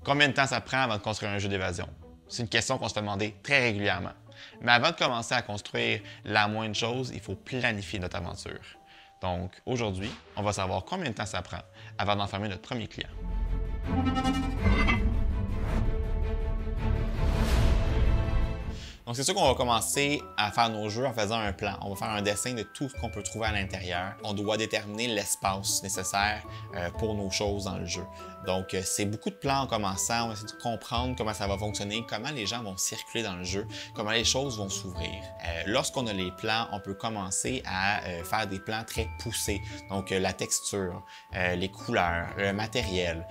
Combien de temps ça prend avant de construire un jeu d'évasion? C'est une question qu'on se fait demander très régulièrement. Mais avant de commencer à construire la moindre chose, il faut planifier notre aventure. Donc aujourd'hui, on va savoir combien de temps ça prend avant d'enfermer notre premier client. Donc, c'est sûr qu'on va commencer à faire nos jeux en faisant un plan. On va faire un dessin de tout ce qu'on peut trouver à l'intérieur. On doit déterminer l'espace nécessaire pour nos choses dans le jeu. Donc, c'est beaucoup de plans en commençant. On va essayer de comprendre comment ça va fonctionner, comment les gens vont circuler dans le jeu, comment les choses vont s'ouvrir. Lorsqu'on a les plans, on peut commencer à faire des plans très poussés. Donc, la texture, les couleurs, le matériel,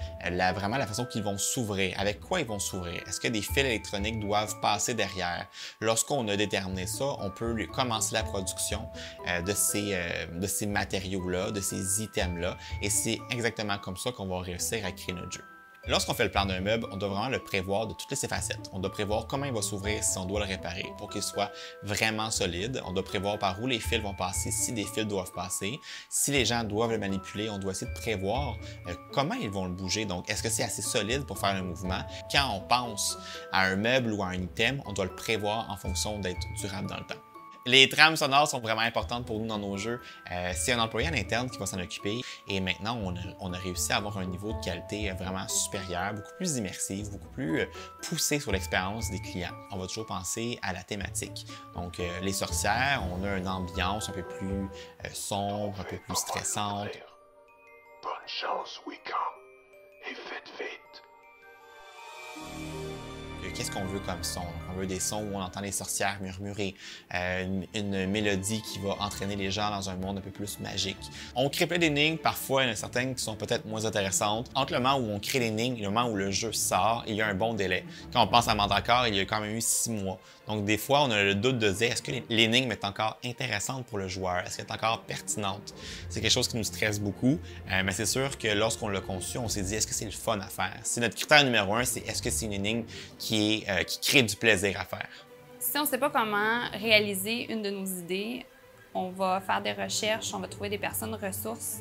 vraiment la façon qu'ils vont s'ouvrir. Avec quoi ils vont s'ouvrir? Est-ce que des fils électroniques doivent passer derrière? Lorsqu'on a déterminé ça, on peut commencer la production de ces matériaux-là, de ces items-là, et c'est exactement comme ça qu'on va réussir à créer notre jeu. Lorsqu'on fait le plan d'un meuble, on doit vraiment le prévoir de toutes ses facettes. On doit prévoir comment il va s'ouvrir si on doit le réparer pour qu'il soit vraiment solide. On doit prévoir par où les fils vont passer, si des fils doivent passer. Si les gens doivent le manipuler, on doit essayer de prévoir comment ils vont le bouger. Donc, est-ce que c'est assez solide pour faire le mouvement? Quand on pense à un meuble ou à un item, on doit le prévoir en fonction d'être durable dans le temps. Les trames sonores sont vraiment importantes pour nous dans nos jeux. C'est un employé à l'interne qui va s'en occuper et maintenant, on a réussi à avoir un niveau de qualité vraiment supérieur, beaucoup plus immersif, beaucoup plus poussé sur l'expérience des clients. On va toujours penser à la thématique. Donc, les sorcières, on a une ambiance un peu plus sombre, un peu plus stressante. Bonne chance, Wiccan, et faites vite. Qu'est-ce qu'on veut comme son? On veut des sons où on entend les sorcières murmurer, une mélodie qui va entraîner les gens dans un monde un peu plus magique. On crée plein d'énigmes, parfois il y en a certaines qui sont peut-être moins intéressantes. Entre le moment où on crée l'énigme et le moment où le jeu sort, il y a un bon délai. Quand on pense à Mandracore, il y a quand même eu 6 mois. Donc des fois, on a le doute de dire, est-ce que l'énigme est encore intéressante pour le joueur? Est-ce qu'elle est encore pertinente? C'est quelque chose qui nous stresse beaucoup, mais c'est sûr que lorsqu'on l'a conçu, on s'est dit, est-ce que c'est le fun à faire? C'est notre critère numéro 1, c'est est-ce que c'est une énigme qui crée du plaisir à faire. Si on ne sait pas comment réaliser une de nos idées, on va faire des recherches, on va trouver des personnes ressources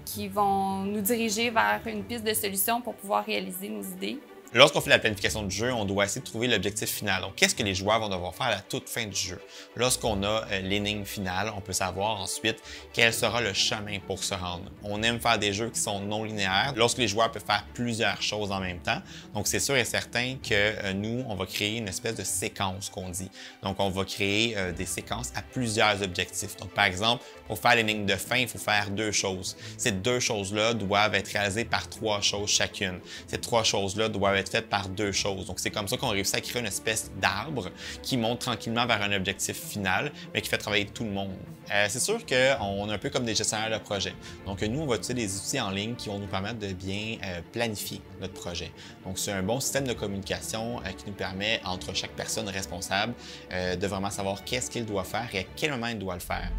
qui vont nous diriger vers une piste de solution pour pouvoir réaliser nos idées. Lorsqu'on fait la planification du jeu, on doit essayer de trouver l'objectif final. Donc, qu'est-ce que les joueurs vont devoir faire à la toute fin du jeu? Lorsqu'on a l'énigme finale, on peut savoir ensuite quel sera le chemin pour se rendre. On aime faire des jeux qui sont non linéaires, lorsque les joueurs peuvent faire plusieurs choses en même temps. Donc, c'est sûr et certain que nous, on va créer une espèce de séquence qu'on dit. Donc, on va créer des séquences à plusieurs objectifs. Donc, par exemple, pour faire l'énigme de fin, il faut faire 2 choses. Ces 2 choses-là doivent être réalisées par 3 choses chacune. Ces 3 choses-là doivent être faites par 2 choses. Donc, c'est comme ça qu'on réussit à créer une espèce d'arbre qui monte tranquillement vers un objectif final, mais qui fait travailler tout le monde. C'est sûr qu'on est un peu comme des gestionnaires de projet. Donc, nous, on va utiliser des outils en ligne qui vont nous permettre de bien planifier notre projet. Donc, c'est un bon système de communication qui nous permet, entre chaque personne responsable, de vraiment savoir qu'est-ce qu'il doit faire et à quel moment il doit le faire.